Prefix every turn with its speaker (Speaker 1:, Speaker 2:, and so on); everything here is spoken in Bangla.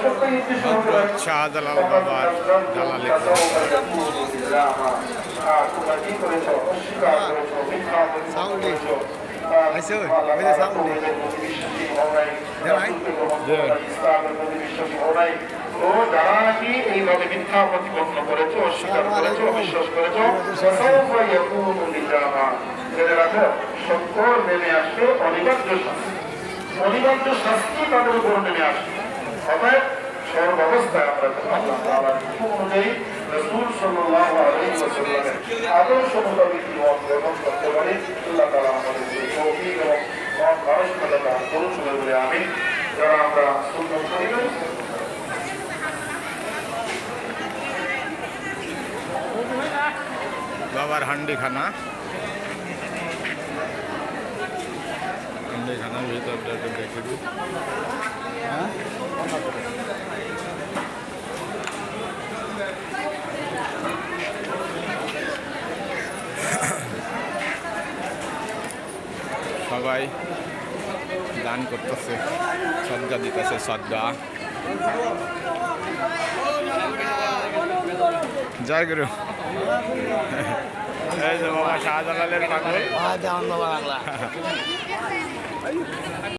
Speaker 1: হযরত শাহজালাল বাবার জালালি সাউন্ডি আইসো ওই যে সাউন্ডি
Speaker 2: তো যারা নাকি এইভাবে মিথ্যা প্রতিপন্ন করেছো, অস্বীকার করেছো, অবিশ্বাস করেছো, জেনে রাখো সত্য নেমে আসবে অনিবার্য শাস্তি। অনিবার্য শাস্তি তাদের উপর নেমে আসবে। অতএব সর্বাবস্থায় আমরা অনুযায়ী রাসূল সাল্লাল্লাহু আলাইহি ওয়াসাল্লামের আদর্শ মোতাবেক জীবন গ্রহণ করতে পারি। আল্লাহ তাআলা আমাদের তৌফিক এবং মানসিকতা দান করুন বলে আমিন। যারা আমরা সুন্নাত করি
Speaker 1: বাবার হান্ডিখানার ভিতরটা দেখে দিই। সবাই দান করতেছে, সদ্গা দিতেছে, সদ্গা। জয় গুরু। এই যে বাবা শাহজালালের পাগল।